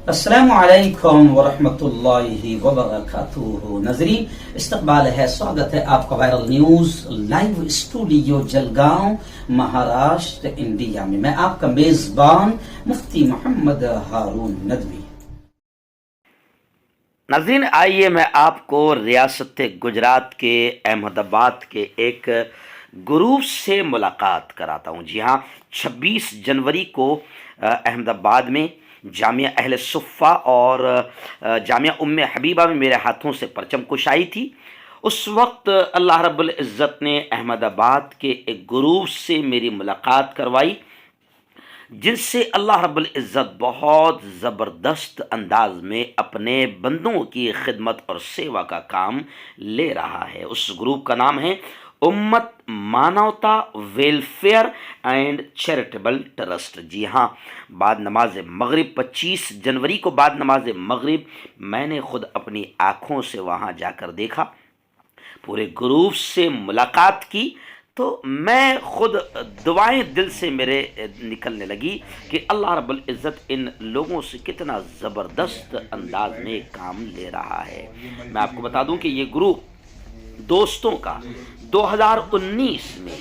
السلام علیکم ورحمۃ اللہ وبرکاتہ ناظرین، استقبال ہے، سواگت ہے آپ کا viral news live studio Jalgaon Maharashtra India میں۔ میں آپ کا میزبان مفتی محمد ہارون ندوی۔ ناظرین، آئیے میں آپ کو ریاست گجرات کے احمد آباد کے ایک گروپ سے ملاقات کراتا ہوں۔ جی ہاں، 26 جنوری کو احمد آباد میں جامعہ اہل صفہ اور جامعہ ام حبیبہ میں میرے ہاتھوں سے پرچم کشائی تھی۔ اس وقت اللہ رب العزت نے احمد آباد کے ایک گروپ سے میری ملاقات کروائی، جن سے اللہ رب العزت بہت زبردست انداز میں اپنے بندوں کی خدمت اور سیوا کا کام لے رہا ہے۔ اس گروپ کا نام ہے امت مانوتا ویلفیئر اینڈ چیریٹیبل ٹرسٹ۔ جی ہاں، بعد نماز مغرب 25 جنوری کو بعد نماز مغرب میں نے خود اپنی آنکھوں سے وہاں جا کر دیکھا، پورے گروپ سے ملاقات کی، تو میں خود دعائیں دل سے میرے نکلنے لگی کہ اللہ رب العزت ان لوگوں سے کتنا زبردست انداز میں کام لے رہا ہے۔ میں آپ کو بتا دوں کہ یہ گروپ دوستوں کا 2019 میں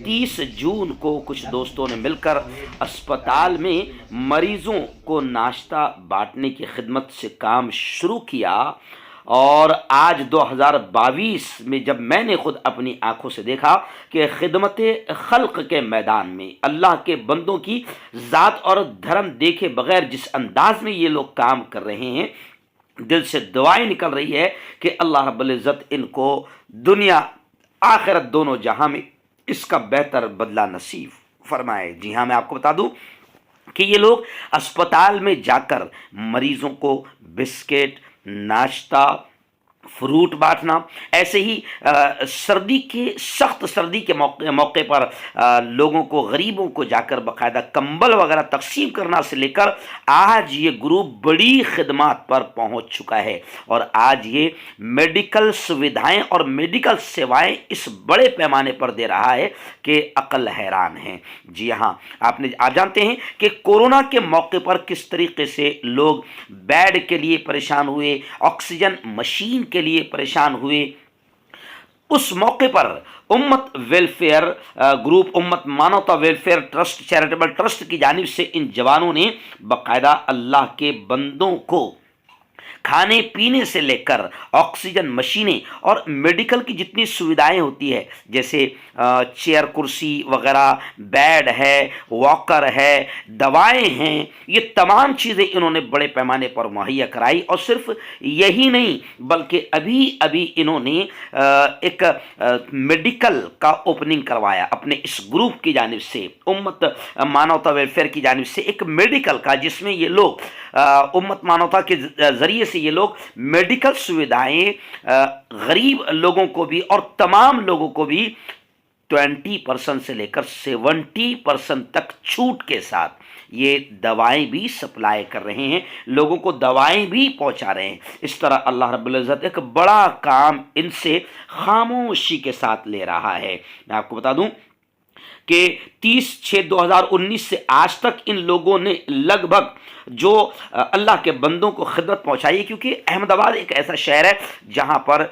30 جون کو کچھ دوستوں نے مل کر اسپتال میں مریضوں کو ناشتہ بانٹنے کی خدمت سے کام شروع کیا، اور آج 2022 میں جب میں نے خود اپنی آنکھوں سے دیکھا کہ خدمت خلق کے میدان میں اللہ کے بندوں کی ذات اور دھرم دیکھے بغیر جس انداز میں یہ لوگ کام کر رہے ہیں، دل سے دعائیں نکل رہی ہے کہ اللہ رب العزت ان کو دنیا آخرت دونوں جہاں میں اس کا بہتر بدلہ نصیب فرمائے۔ جی ہاں، میں آپ کو بتا دوں کہ یہ لوگ اسپتال میں جا کر مریضوں کو بسکٹ، ناشتہ، فروٹ بانٹنا، ایسے ہی سردی کے سخت سردی کے موقع پر لوگوں کو، غریبوں کو جا کر باقاعدہ کمبل وغیرہ تقسیم کرنا سے لے کر آج یہ گروپ بڑی خدمات پر پہنچ چکا ہے، اور آج یہ میڈیکل سویدھائیں اور میڈیکل سیوائیں اس بڑے پیمانے پر دے رہا ہے کہ عقل حیران ہے۔ جی ہاں، آپ جانتے ہیں کہ کورونا کے موقع پر کس طریقے سے لوگ بیڈ کے لیے پریشان ہوئے، آکسیجن مشین کے لیے پریشان ہوئے۔ اس موقع پر امت ویلفیئر گروپ، امت مانوتا ویلفیئر ٹرسٹ چیریٹیبل ٹرسٹ کی جانب سے ان جوانوں نے باقاعدہ اللہ کے بندوں کو کھانے پینے سے لے کر آکسیجن مشینیں اور میڈیکل کی جتنی سویدھائیں ہوتی ہے، جیسے چیئر کرسی وغیرہ، بیڈ ہے، واکر ہے، دوائیں ہیں، یہ تمام چیزیں انہوں نے بڑے پیمانے پر مہیا کرائی۔ اور صرف یہی نہیں بلکہ ابھی انہوں نے ایک میڈیکل کا اوپننگ کروایا اپنے اس گروپ کی جانب سے، امت مانوتا ویلفیئر کی جانب سے ایک میڈیکل کا، جس میں یہ لوگ امت مانوتا کے ذریعے سے یہ لوگ میڈیکل سویدھائیں غریب لوگوں کو بھی اور تمام لوگوں کو بھی 20% سے لے کر 70% تک چھوٹ کے ساتھ یہ دوائیں بھی سپلائی کر رہے ہیں، لوگوں کو دوائیں بھی پہنچا رہے ہیں۔ اس طرح اللہ رب العزت ایک بڑا کام ان سے خاموشی کے ساتھ لے رہا ہے۔ میں آپ کو بتا دوں کہ 30/6/2019 سے آج تک ان لوگوں نے لگ بھگ جو اللہ کے بندوں کو خدمت پہنچائی ہے، کیونکہ احمد آباد ایک ایسا شہر ہے جہاں پر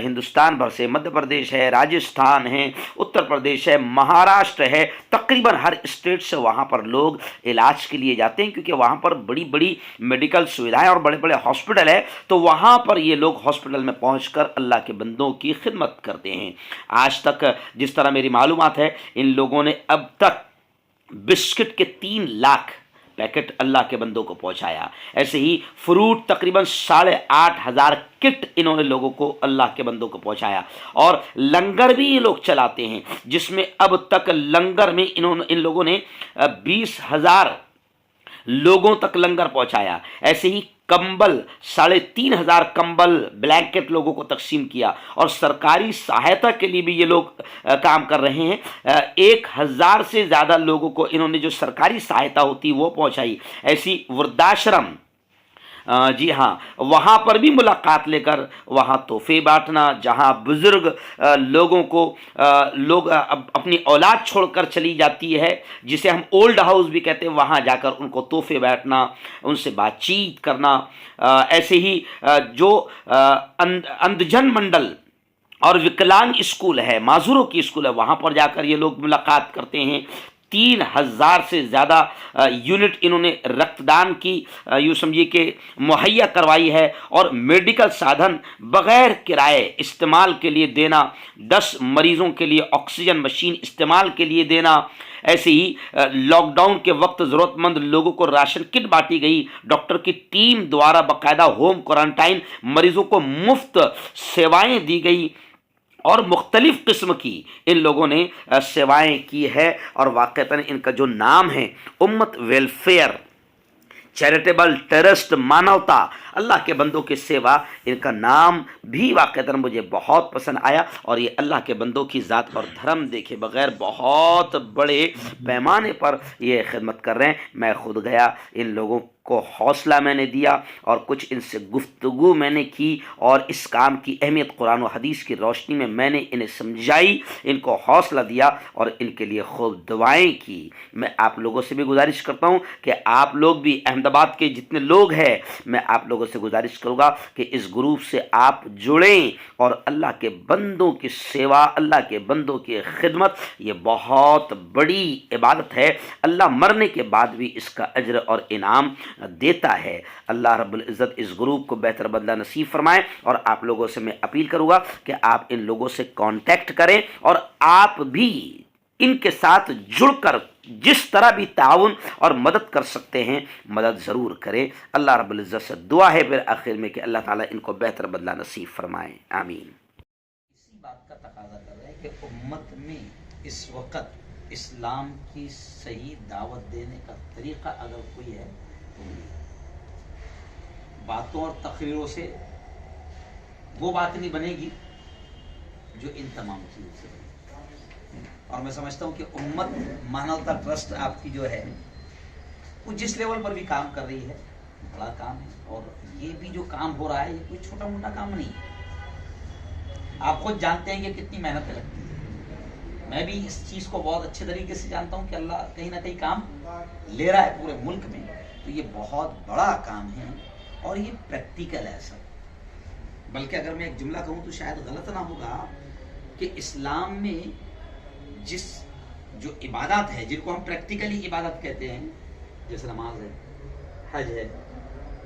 ہندوستان بھر سے، مدھیہ پردیش ہے، راجستھان ہے، اتر پردیش ہے، مہاراشٹر ہے، تقریباً ہر اسٹیٹ سے وہاں پر لوگ علاج کے لیے جاتے ہیں، کیونکہ وہاں پر بڑی بڑی میڈیکل سویدھائیں اور بڑے بڑے ہاسپٹل ہے، تو وہاں پر یہ لوگ ہاسپٹل میں پہنچ کر اللہ کے بندوں کی خدمت کرتے ہیں۔ آج تک جس طرح میری معلومات ہے، ان لوگوں نے اب تک بسکٹ کے 3 لاکھ پیکٹ اللہ کے بندوں کو پہنچایا۔ ایسے ہی فروٹ تقریباً 8,500 کٹ انہوں نے لوگوں کو، اللہ کے بندوں کو پہنچایا، اور لنگر بھی یہ لوگ چلاتے ہیں، جس میں اب تک لنگر میں ان لوگوں نے 20,000 لوگوں تک لنگر پہنچایا۔ ایسے ہی کمبل 3,500 کمبل بلینکٹ لوگوں کو تقسیم کیا، اور سرکاری سہایتا کے لیے بھی یہ لوگ کام کر رہے ہیں۔ 1,000 سے زیادہ لوگوں کو انہوں نے جو سرکاری سہایتا ہوتی وہ پہنچائی۔ ایسی وردھاشرم جی ہاں وہاں پر بھی ملاقات لے کر وہاں تحفے بانٹنا، جہاں بزرگ لوگوں کو لوگ اپنی اولاد چھوڑ کر چلی جاتی ہے جسے ہم اولڈ ہاؤس بھی کہتے ہیں، وہاں جا کر ان کو تحفے بانٹنا، ان سے بات چیت کرنا۔ ایسے ہی جو اندجن منڈل اور وکلانگ اسکول ہے، معذوروں کی اسکول ہے، وہاں پر جا کر یہ لوگ ملاقات کرتے ہیں۔ 3000 سے زیادہ یونٹ انہوں نے رکت دان کی یوں سمجھیے کہ مہیا کروائی ہے، اور میڈیکل سادھن بغیر کرائے استعمال کے لیے دینا، 10 مریضوں کے لیے آکسیجن مشین استعمال کے لیے دینا۔ ایسے ہی لاک ڈاؤن کے وقت ضرورت مند لوگوں کو راشن کٹ بانٹی گئی، ڈاکٹر کی ٹیم دوارا باقاعدہ ہوم کوارنٹائن مریضوں کو مفت سیوائیں دی گئی، اور مختلف قسم کی ان لوگوں نے سیوائیں کی ہے۔ اور واقعتاً ان کا جو نام ہے امت ویلفیئر چیریٹیبل ٹرسٹ مانوتا، اللہ کے بندوں کی سیوا، ان کا نام بھی واقعتاً مجھے بہت پسند آیا۔ اور یہ اللہ کے بندوں کی ذات اور دھرم دیکھے بغیر بہت بڑے پیمانے پر یہ خدمت کر رہے ہیں۔ میں خود گیا، ان لوگوں کو حوصلہ میں نے دیا اور کچھ ان سے گفتگو میں نے کی، اور اس کام کی اہمیت قرآن و حدیث کی روشنی میں نے انہیں سمجھائی، ان کو حوصلہ دیا اور ان کے لیے خوب دعائیں کی۔ میں آپ لوگوں سے بھی گزارش کرتا ہوں کہ آپ لوگ بھی، احمد آباد کے جتنے لوگ ہیں، میں آپ لوگوں سے گزارش کروں گا کہ اس گروپ سے آپ جڑیں، اور اللہ کے بندوں کی سیوا، اللہ کے بندوں کی خدمت، یہ بہت بڑی عبادت ہے۔ اللہ مرنے کے بعد بھی اس کا اجر اور انعام دیتا ہے۔ اللہ رب العزت اس گروپ کو بہتر بدلہ نصیب فرمائے، اور آپ لوگوں سے میں اپیل کروں گا کہ آپ ان لوگوں سے کانٹیکٹ کریں، اور آپ بھی ان کے ساتھ جڑ کر جس طرح بھی تعاون اور مدد کر سکتے ہیں مدد ضرور کریں۔ اللہ رب العزت سے دعا ہے پھر آخر میں کہ اللہ تعالیٰ ان کو بہتر بدلہ نصیب فرمائے، آمین۔ اسی بات کا تقاضا کر رہے ہیں کہ امت میں اس وقت اسلام کی صحیح دعوت دینے کا طریقہ اگر کوئی ہے تو باتوں اور تقریروں سے وہ بات نہیں بنے گی جو ان تمام چیزوں سے بنے گی۔ اور میں سمجھتا ہوں کہ امت مانوتا ٹرسٹ آپ کی جو ہے وہ جس لیول پر بھی کام کر رہی ہے بڑا کام ہے، اور یہ بھی جو کام ہو رہا ہے یہ کوئی چھوٹا موٹا کام نہیں ہے۔ آپ خود جانتے ہیں کہ کتنی محنتیں لگتی ہیں، میں بھی اس چیز کو بہت اچھے طریقے سے جانتا ہوں کہ اللہ کہیں نہ کہیں کام لے رہا ہے پورے ملک میں، تو یہ بہت بڑا کام ہے اور یہ پریکٹیکل ہے سب۔ بلکہ اگر میں ایک جملہ کہوں تو شاید غلط نہ ہوگا کہ اسلام میں جس جو عبادات ہے جن کو ہم پریکٹیکلی عبادت کہتے ہیں، جیسے نماز ہے، حج ہے،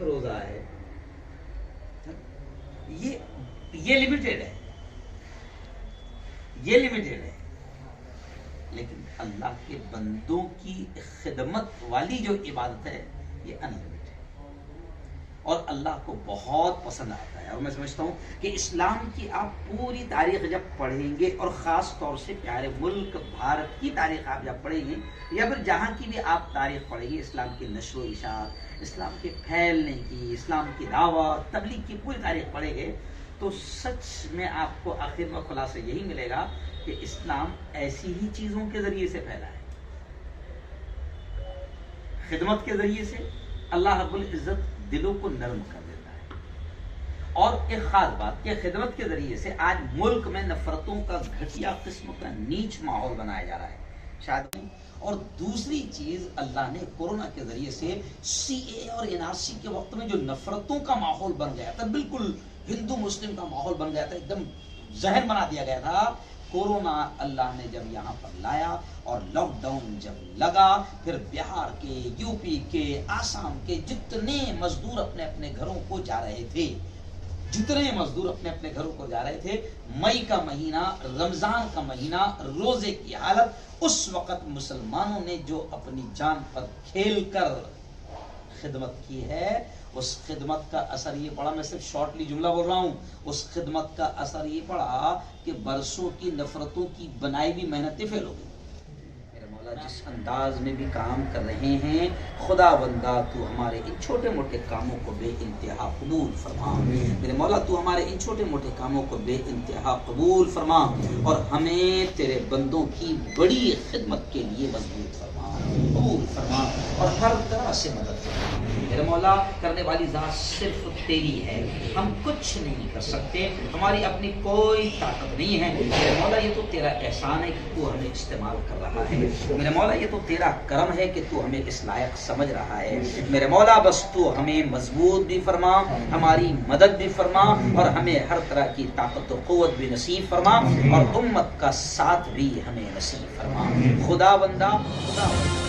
روزہ ہے، یہ لمیٹیڈ ہے، یہ لمیٹیڈ ہے، لیکن اللہ کے بندوں کی خدمت والی جو عبادت ہے یہ انلمیٹڈ ہے اور اللہ کو بہت پسند آتا ہے۔ اور میں سمجھتا ہوں کہ اسلام کی آپ پوری تاریخ جب پڑھیں گے، اور خاص طور سے پیارے ملک بھارت کی تاریخ آپ جب پڑھیں گے، یا پھر جہاں کی بھی آپ تاریخ پڑھیں گے، اسلام کی نشر و اشاعت، اسلام کے پھیلنے کی، اسلام کی دعوت تبلیغ کی پوری تاریخ پڑھیں گے، تو سچ میں آپ کو آخر میں خلاصہ یہی ملے گا کہ اسلام ایسی ہی چیزوں کے ذریعے سے پھیلا ہے، خدمت کے ذریعے سے۔ اللہ رب العزت دلوں کو نرم کر دیتا ہے، اور ایک خاص بات کہ خدمت کے ذریعے سے آج ملک میں نفرتوں کا گھٹیا قسم کا نیچ ماحول بنایا جا رہا ہے شاید۔ اور دوسری چیز، اللہ نے کورونا کے ذریعے سے سی اے اور این آر سی کے وقت میں جو نفرتوں کا ماحول بن گیا تھا، بالکل ہندو مسلم کا ماحول بن گیا تھا، ایک دم زہر بنا دیا گیا تھا، کورونا اللہ نے جب یہاں پر لایا اور لاک ڈاؤن جب لگا، پھر بہار کے، یو پی کے، آسام کے جتنے مزدور اپنے اپنے گھروں کو جا رہے تھے، مئی کا مہینہ، رمضان کا مہینہ، روزے کی حالت، اس وقت مسلمانوں نے جو اپنی جان پر کھیل کر خدمت کی ہے، اس خدمت کا اثر یہ پڑا، میں صرف شارٹلی جملہ بول رہا ہوں، اس خدمت کا اثر یہ پڑا کہ برسوں کی نفرتوں کی بنائی بھی محنتیں فیل ہو گئی۔ میرے مولا جس انداز میں بھی کام کر رہے ہیں، خدا بندہ تو ہمارے ان چھوٹے موٹے کاموں کو بے انتہا قبول فرما، میرے مولا تو ہمارے ان چھوٹے موٹے کاموں کو بے انتہا قبول فرما، اور ہمیں تیرے بندوں کی بڑی خدمت کے لیے مضبوط فرما، قبول فرما، اور ہر طرح سے مدد فرما۔ میرے مولا کرنے والی ذات صرف تیری ہے، ہم کچھ نہیں کر سکتے، ہماری اپنی کوئی طاقت نہیں ہے۔ میرے مولا یہ تو تیرا احسان ہے کہ تو ہمیں استعمال کر رہا ہے، میرے مولا یہ تو تیرا کرم ہے کہ تو ہمیں اس لائق سمجھ رہا ہے۔ میرے مولا بس تو ہمیں مضبوط بھی فرما، ہماری مدد بھی فرما، اور ہمیں ہر طرح کی طاقت و قوت بھی نصیب فرما، اور امت کا ساتھ بھی ہمیں نصیب فرما۔ خدا بندہ خدا بندہ